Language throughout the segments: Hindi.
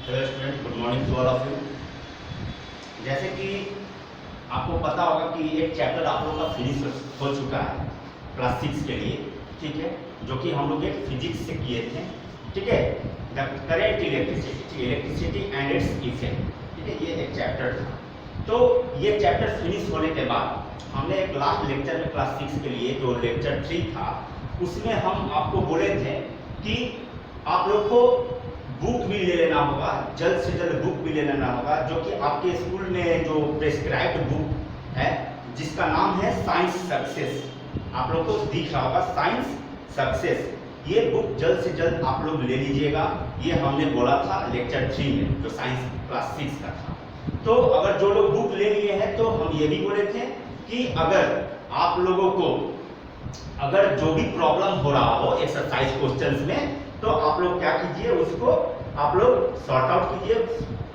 Hello student, good morning to all of you. जैसे कि आपको पता होगा कि एक चैप्टर आप लोगों का फिनिश हो चुका है क्लास 6 के लिए, ठीक है, जो कि हम लोग एक फिजिक्स से किए थे, ठीक है, the current electricity and its effect, ठीक है, ये एक चैप्टर था। तो ये चैप्टर फिनिश होने के बाद हमने एक लास्ट लेक्चर में क्लास 6 के लिए जो लेक्चर 3 था, उसमें हम आपको बोले थे कि आप लोग को बुक भी ले लेना होगा, जल्द से जल्द बुक भी ले लेना होगा, जो कि आपके स्कूल में जो प्रेस्क्राइब्ड बुक है जिसका नाम है साइंस सक्सेस, आप लोग को दिख रहा होगा साइंस सक्सेस। ये बुक जल्द से जल्द आप लोग ले लीजिएगा, ये हमने बोला था लेक्चर 3 में जो साइंस क्लास 6 का था। तो अगर जो लोग बुक ले लिए हैं तो हम ये भी बोले थे कि अगर आप लोगों को अगर जो भी प्रॉब्लम हो रहा हो एक्सरसाइज क्वेश्चंस में, तो आप लोग क्या कीजिए, उसको आप लोग सॉर्ट आउट कीजिए,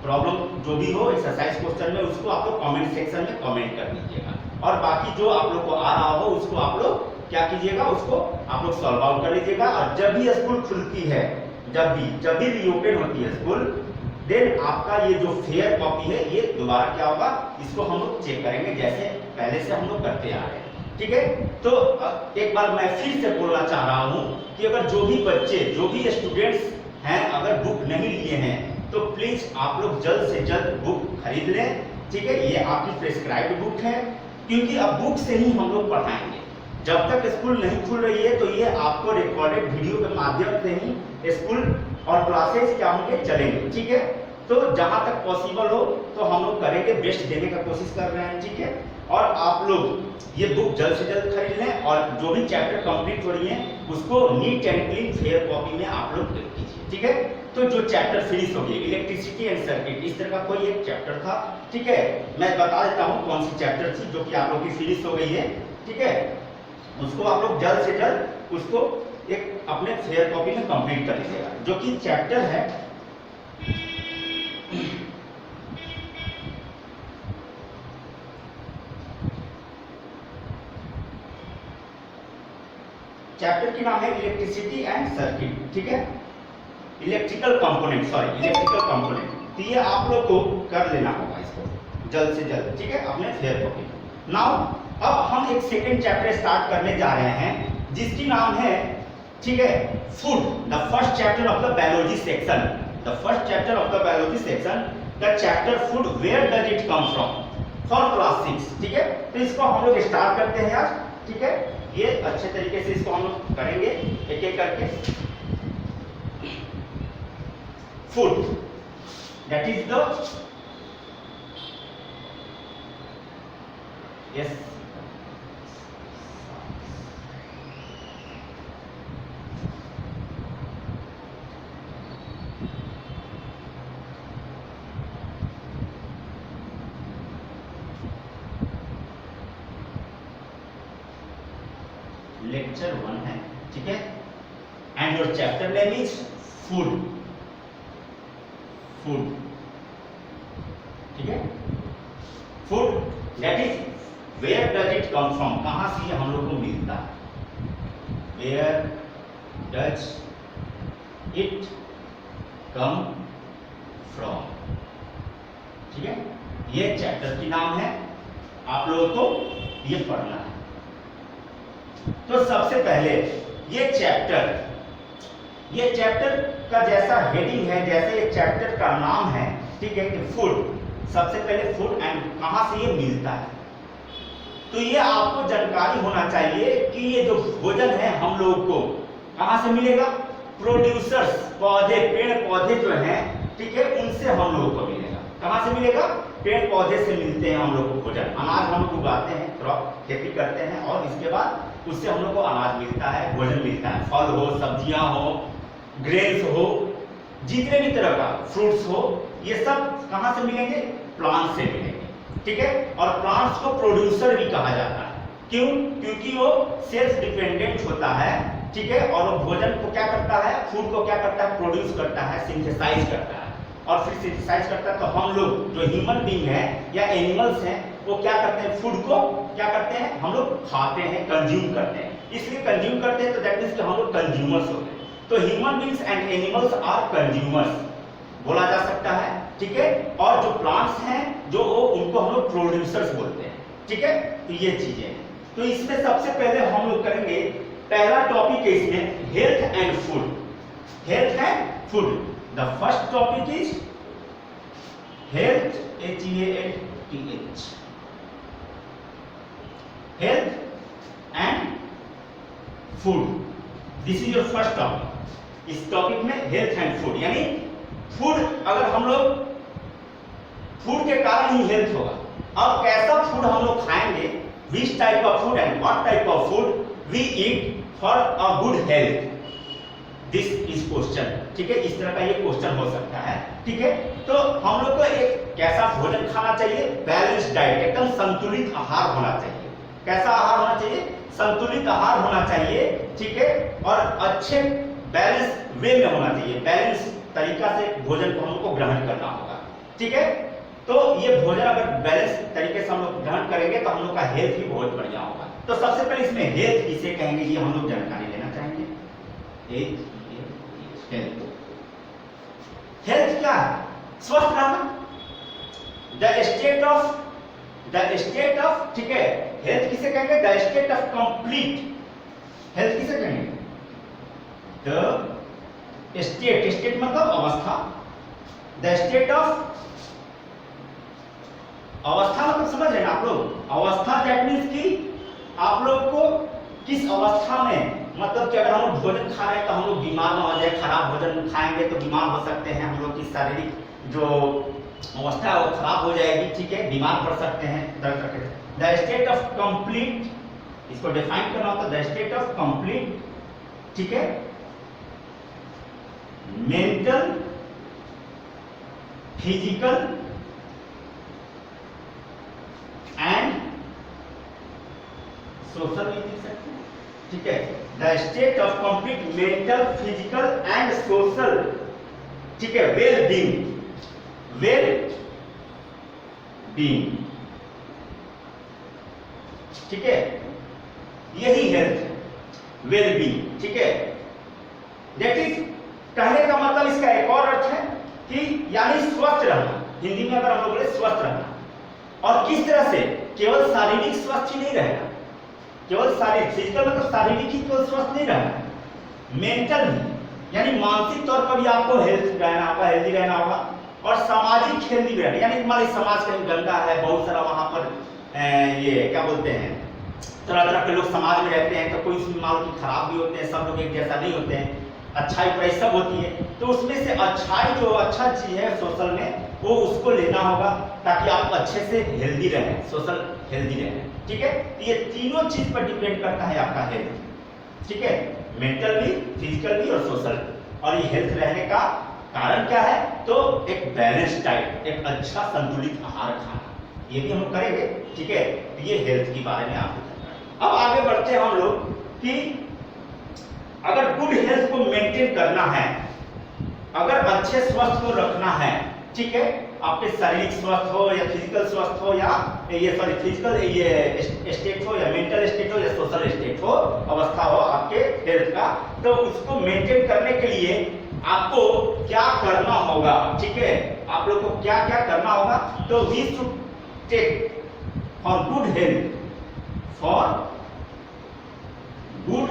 प्रॉब्लम जो भी हो एक्सरसाइज क्वेश्चन में उसको आप लोग कमेंट सेक्शन में कमेंट कर दीजिएगा, और बाकी जो आप लोग को आ रहा हो उसको आप लोग क्या कीजिएगा, उसको आप लोग सॉल्व आउट कर लीजिएगा। और जब भी स्कूल खुलती है, जब भी रीओपन होती है स्कूल, देन आपका ये जो फेयर कॉपी है ये दोबारा क्या होगा, इसको हम लोग चेक करेंगे जैसे पहले से हम लोग करते आ रहे हैं, ठीक है। तो एक बार मैं फिर से बोलना चाह रहा हूं कि अगर जो भी बच्चे, जो भी स्टूडेंट्स हैं, अगर बुक नहीं लिए हैं तो प्लीज आप लोग जल्द से जल्द बुक खरीद लें, ठीक है। ये आपकी प्रेस्क्राइब्ड बुक है, क्योंकि अब बुक से ही हम लोग पढ़ाएंगे। जब तक स्कूल नहीं खुल रही है तो ये आपको रिकॉर्डेड वीडियो के माध्यम से ही स्कूल और क्लासेस क्या होंगे, चलेंगे, ठीक है। तो जहां तक पॉसिबल हो तो हम लोग करेंगे, बेस्ट देने का कोशिश कर रहे हैं, ठीक है। और आप लोग ये बुक जल्द से जल्द खरीद लें, और जो भी चैप्टर कंप्लीट हो रही है उसको neat and clean fair copy में आप लोग लिख कीजिए, ठीक है। तो जो चैप्टर फिनिश हो गई इलेक्ट्रिसिटी एंड सर्किट, इस तरह का कोई एक चैप्टर था, ठीक है। मैं बता देता हूँ कौन सी चैप्टर थी जो कि आप लोग की फिनिश हो गई है, ठीक है। उसको आप लोग जल्द से जल्द उसको एक अपने फेयर कॉपी में कंप्लीट कर लीजिएगा, जो कि चैप्टर है चैप्टर की नाम है इलेक्ट्रिसिटी एंड सर्किट, ठीक है, इलेक्ट्रिकल कंपोनेंट, इलेक्ट्रिकल कंपोनेंट। तो ये आप लोग को कर लेना होगा इसको जल्द से जल्द, ठीक है, अपने फेयर कॉपी। नाउ अब हम एक सेकंड चैप्टर स्टार्ट करने जा रहे हैं जिसकी नाम है, ठीक है, food, the first chapter of the biology section, the first chapter of the biology section, the chapter food, where does it come from, for class 6, ठीक है। तो इसको हम लोग स्टार्ट करते हैं आज, ठीक है। ये अच्छे तरीके से इसको हम लोग करेंगे एक एक करके। Food, that is the yes lecture 1 है, ठीक है, and your chapter name is food, food, ठीक है। Food that is where does it come from, कहां से हम लोग को मिलता है, where does it come from, ठीक है। ये चैप्टर की नाम है, आप लोगों को ये पढ़ना है। तो सबसे पहले ये चैप्टर का जैसा हेडिंग है, जैसे ये चैप्टर का नाम है, ठीक है, कि फूड, सबसे पहले फूड एंड कहां से ये मिलता है। तो ये आपको जानकारी होना चाहिए कि ये जो भोजन है हम लोगों को कहां से मिलेगा, प्रोड्यूसर्स, पौधे, पेड़ पौधे जो हैं, ठीक है, उनसे हम लोगों को मिलेगा। कहां से मिलेगा, पेड़ पौधे से मिलते हैं हम लोग को भोजन, अनाज हम लोग उगाते हैं, क्रॉप खेती करते हैं, और इसके बाद उससे हम लोग को अनाज मिलता है, भोजन मिलता है, फल हो, सब्जियां हो, ग्रेन्स हो, जितने भी तरह का फ्रूट्स हो, ये सब कहां से मिलेंगे, प्लांट से मिलेंगे, ठीक है। और प्लांट्स को प्रोड्यूसर भी कहा जाता है, क्यों, क्योंकि वो सेल्फ डिपेंडेंट होता है, ठीक है, और वो भोजन को क्या करता है, फूड को क्या करता है, प्रोड्यूस करता है, सिंथेसाइज करता है, और फिर सिंथेसाइज करता है। तो हम लोग जो ह्यूमन बीइंग है या एनिमल्स हैं, वो क्या करते हैं, फूड को क्या करते हैं, हम लोग खाते हैं, कंज्यूम करते हैं, इसलिए कंज्यूम करते हैं, तो दैट मींस कि हम लोग कंज्यूमर्स हो गए। तो human beings and animals are consumers, बोला जा सकता ठीक है, और जो प्लांट्स हैं जो वो उनको हम लोग प्रोड्यूसर्स बोलते हैं, ठीक है। तो ये चीजें हैं। तो इसमें सबसे पहले हम लोग करेंगे, पहला टॉपिक है इसमें health and food, health and food. The first topic is health, HEALTH, health and food, this is your first topic. इस टॉपिक में हेल्थ एंड फूड, यानी फूड, अगर हम लोग फूड के कारण ही हेल्थ होगा। अब कैसा फूड हम लोग खाएंगे, which type of food and what type of food we eat for a good health, this is question, ठीक है। इस तरह का ये क्वेश्चन हो सकता है, ठीक है। तो हम लोग को एक कैसा भोजन खाना चाहिए, बैलेंस डाइट, एकदम संतुलित आहार होना चाहिए। कैसा आहार होना चाहिए, संतुलित आहार होना चाहिए, ठीक है। और अच्छे बैलेंस वे में होना चाहिए, बैलेंस तरीका से भोजन को हम लोग को ग्रहण करना होगा, ठीक है। तो ये भोजन अगर बैलेंस तरीके से हम लोग ग्रहण करेंगे तो हम लोग का हेल्थ भी बहुत बढ़िया होगा। तो सबसे पहले इसमें हेल्थ किसे कहेंगे ये हम लोग जानकारी लेना चाहेंगे। हेल्थ, हेल्थ क्या है, स्वस्थ रहना, द स्टेट ऑफ, ठीक है। हेल्थ किसे कहेंगे, the state of complete, health किसे कहेंगे, द स्टेट मतलब अवस्था, द स्टेट ऑफ, अवस्था मतलब समझ रहे हैं आप लोग, अवस्था दैट मीन्स कि आप लोग को किस अवस्था में, मतलब कि अगर हम लोग भोजन खा रहे हैं तो हम लोग बीमार ना हो जाए, खराब भोजन खाएंगे तो बीमार हो सकते हैं, हम लोग की शारीरिक जो अवस्था है वो खराब हो जाएगी, ठीक है, बीमार पड़ सकते हैं, दर्द करके। द स्टेट ऑफ कंप्लीट, इसको डिफाइन करना होता है, द स्टेट ऑफ कंप्लीट, ठीक है, मेंटल, फिजिकल एंड सोशल भी लिख सकते हैं, ठीक है। The state of complete mental, physical and social, ठीक है, वेल बीइंग, ठीक है, यही हेल्थ है, वेल बीइंग, ठीक है। दैट इज, कहने का मतलब इसका एक और अर्थ है कि यानी स्वस्थ रहना, हिंदी में अगर हम लोग बोले स्वस्थ रहना, और किस तरह से, केवल शारीरिक स्वस्थ ही नहीं रहना, केवल शारीरिक, फिजिकल मतलब शारीरिक ही केवल स्वस्थ नहीं रहना, मेंटल भी, यानी मानसिक तौर पर भी आपको हेल्थ रहना होगा, हेल्दी रहना होगा, और सामाजिक हेल्दी भी रहना, यानी हमारे समाज कहीं गंदा है, बहुत सारा वहां पर ये क्या बोलते हैं, तरह तरह के लोग समाज में रहते हैं, तो कोई उसमें माल की खराब भी होते हैं, सब लोग एक जैसा नहीं होते हैं, अच्छाई बुराई सब होती है, तो उसमें से अच्छाई जो अच्छा चीज है सोशल में वो उसको लेना होगा ताकि आप अच्छे से हेल्दी रहें, सोशल हेल्दी रहें, ठीक है। ये तीनों चीज पर डिपेंड करता है आपका हेल्थ, ठीक है, मेंटल भी, फिजिकल भी और सोशल। और ये हेल्थ रहने का कारण क्या है, तो एक बैलेंस डाइट, एक अच्छा संतुलित आहार खाना, ये भी हम करेंगे, ठीक है। ये हेल्थ के बारे में आपको। अब आगे बढ़ते हैं हम लोग कि अगर गुड हेल्थ को मेंटेन करना है, अगर अच्छे स्वस्थ को रखना है, ठीक है, आपके शारीरिक स्वस्थ हो या फिजिकल स्वस्थ हो या ये सॉरी फिजिकल ये स्टेट हो या मेंटल स्टेट हो या सोशल स्टेट हो, अवस्था हो आपके हेल्थ का, तो उसको मेंटेन करने के लिए आपको क्या करना होगा, ठीक है, आप लोग को क्या क्या करना होगा। तो we should take for good health, for good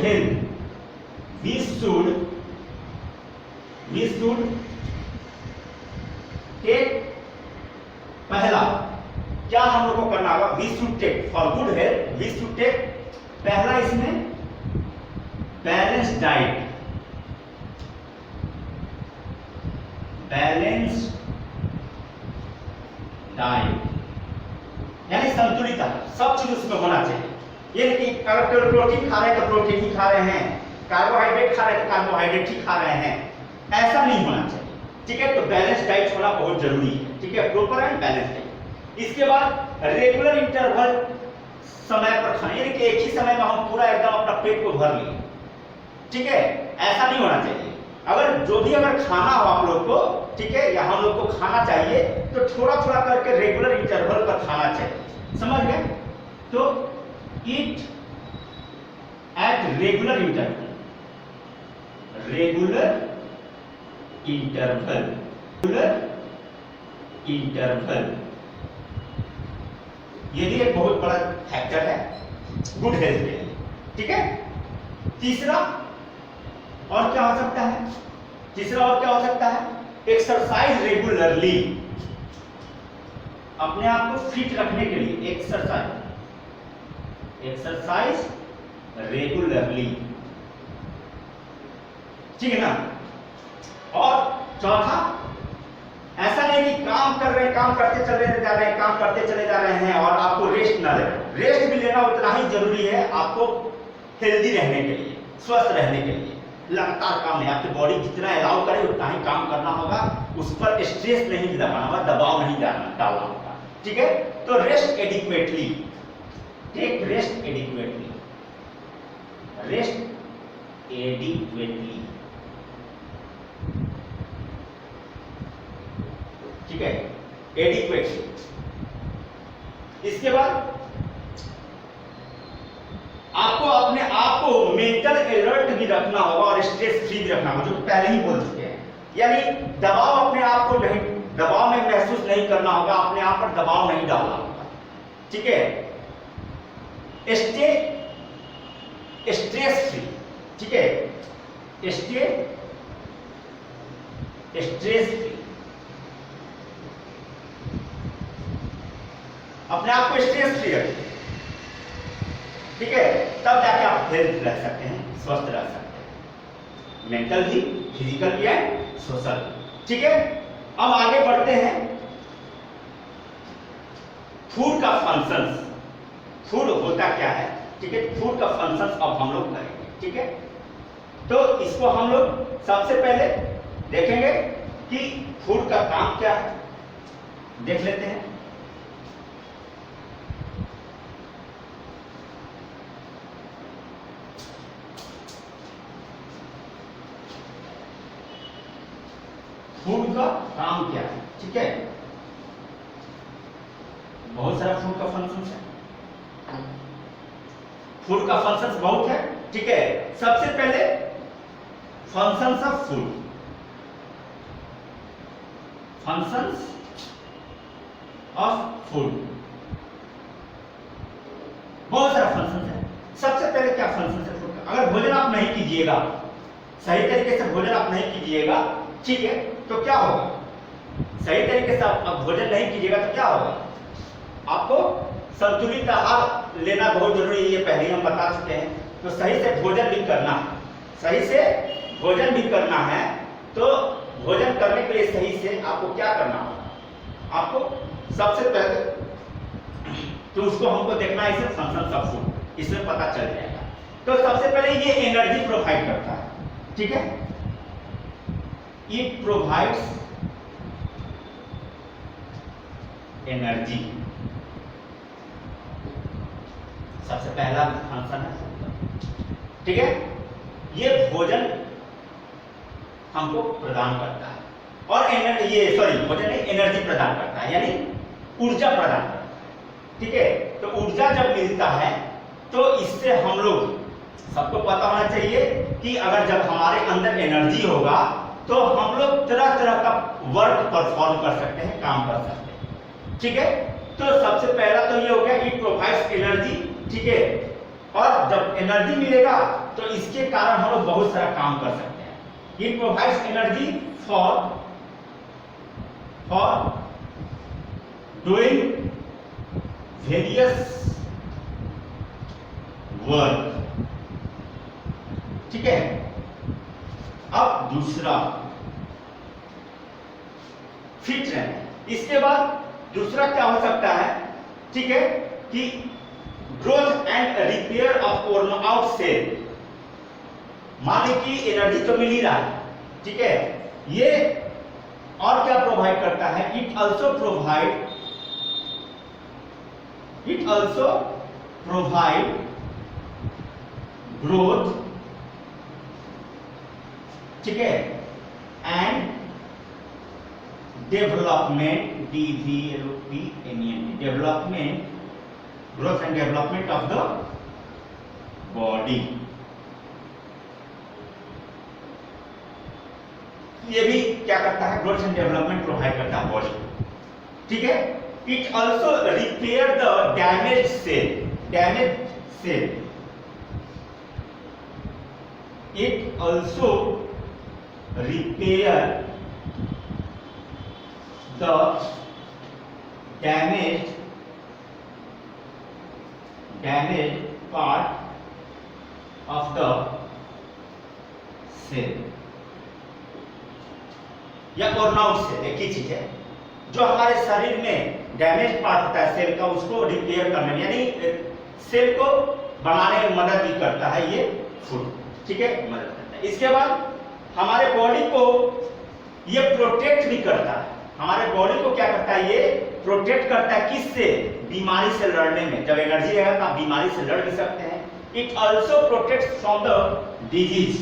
health we should take, पहला क्या हम लोग को करना होगा, we should take for good health, we should take, पहला इसमें बैलेंस डाइट, यानी संतुलित सब चीज उसमें होना चाहिए। ये कि अगर प्रोटीन खा रहे हैं तो प्रोटीन ही खा रहे हैं, कार्बोहाइड्रेट खा रहे हैं तो कार्बोहाइड्रेट ही खा रहे हैं, ऐसा नहीं होना चाहिए, ठीक है। तो बैलेंस डाइट होना बहुत जरूरी है, ठीक है, प्रॉपर एंड बैलेंस डाइट। इसके बाद रेगुलर इंटरवल समय पर खाना, यानी कि एक ही समय में हम पूरा एकदम अपना पेट को भर लिए, ठीक है, ऐसा नहीं होना चाहिए। अगर जो भी अगर खाना हो आप लोग को, ठीक है, या हम लोग को खाना चाहिए तो थोड़ा थोड़ा करके रेगुलर इंटरवल पर खाना चाहिए, समझ गए। तो eat at regular interval, regular interval, interval, ये भी एक बहुत बड़ा फैक्टर है गुड हेल्थ के लिए, ठीक है। तीसरा और क्या हो सकता है, तीसरा और क्या हो सकता है, एक्सरसाइज रेगुलरली, अपने आप को फिट रखने के लिए एक्सरसाइज, एक्सरसाइज रेगुलरली, ठीक है ना। और चौथा, ऐसा नहीं कि काम कर रहे हैं, काम करते चले जा रहे हैं, काम करते चले जा रहे हैं और आपको रेस्ट ना लें, रेस्ट भी लेना उतना ही जरूरी है आपको हेल्दी रहने के लिए, स्वस्थ रहने के लिए। लगातार काम नहीं, आपकी बॉडी जितना अलाउ करे उतना ही काम करना होगा, उस पर स्ट्रेस नहीं लगाना होगा, दबाव नहीं डालना होगा, ठीक है। तो rest adequately, take rest adequately, rest adequately, ठीक है, एडिक्वेटली। इसके बाद आपको अपने आप को मेंटल अलर्ट भी रखना होगा और स्ट्रेस फ्री भी रखना होगा, जो पहले ही बोल चुके हैं। यानी दबाव अपने आप को नहीं, दबाव में महसूस नहीं करना होगा, अपने आप पर दबाव नहीं डालना होगा, ठीक है। स्ट्रेस फ्री, ठीक है, स्ट्रेस फ्री, अपने आप को स्ट्रेस फ्री रखिए, ठीक है, तब जाके आप हेल्थ रह सकते हैं, स्वस्थ रह सकते हैं, मेंटल भी, फिजिकल भी एंड सोशल, ठीक है। अब आगे बढ़ते हैं, फूड का फंक्शंस, फूड होता क्या है, ठीक है, फूड का फंक्शंस अब हम लोग करेंगे, ठीक है। तो इसको हम लोग सबसे पहले देखेंगे कि फूड का काम क्या है, देख लेते हैं। फूड का काम क्या है, ठीक है, बहुत सारा फूड का फंक्शंस है, फूड का फंक्शंस बहुत है, ठीक है। सबसे पहले functions of food, functions of food, बहुत सारा फंक्शंस है। सबसे पहले क्या फंक्शंस है फूड का, अगर भोजन आप नहीं कीजिएगा, सही तरीके से भोजन आप नहीं कीजिएगा, ठीक है, तो क्या होगा, सही तरीके से आप भोजन नहीं कीजिएगा तो क्या होगा, आपको संतुलित आहार लेना बहुत जरूरी है, ये पहले हम बता चुके हैं। तो सही से भोजन भी करना है, सही से भोजन भी करना है, तो भोजन करने के लिए सही से आपको क्या करना होगा, आपको सबसे पहले तो उसको हमको देखना है, इसे फंक्शंस ऑफ फूड, इसमें पता चल जाएगा। तो सबसे पहले ये एनर्जी प्रोवाइड करता है, ठीक है, इट प्रोवाइड्स एनर्जी, सबसे पहला फंक्शन है, ठीक है। ये भोजन हमको प्रदान करता है, और भोजन नहीं, एनर्जी प्रदान करता है, यानी ऊर्जा प्रदान करता है, ठीक है। तो ऊर्जा जब मिलता है तो इससे हम लोग, सबको पता होना चाहिए कि अगर जब हमारे अंदर एनर्जी होगा तो हम लोग तरह तरह का वर्क परफॉर्म कर सकते हैं, काम कर सकते हैं, ठीक है। तो सबसे पहला तो ये हो गया, इट प्रोवाइड्स एनर्जी, ठीक है। और जब एनर्जी मिलेगा तो इसके कारण हम लोग बहुत सारा काम कर सकते हैं। It provides energy for doing various work, ठीक है। अब दूसरा फिट रहना, इसके बाद दूसरा क्या हो सकता है, ठीक है, कि growth and repair of worn out cell, मान लीजिए कि एनर्जी तो मिल ही रहा है, ठीक है, ये और क्या प्रोवाइड करता है, इट ऑल्सो प्रोवाइड ग्रोथ, ठीक है, and development, development, growth and development of the body, ये भी क्या करता है, ग्रोथ एंड डेवलपमेंट प्रोवाइड करता है बॉडी, ठीक है। It also repair the damage cell, it also repair the damaged part of the cell, या ornout सेल एक ही चीज है, जो हमारे शरीर में डैमेज पार्ट होता है सेल का, उसको रिपेयर करने में यानी सेल को बनाने में मदद भी करता है ये फूड, ठीक है, मदद करता है। इसके बाद हमारे बॉडी को ये प्रोटेक्ट भी करता है, हमारे बॉडी को क्या करता है, ये प्रोटेक्ट करता है किससे, बीमारी से लड़ने में। जब एनर्जी रहेगा तो आप बीमारी से लड़ भी सकते हैं। It also protects from the disease,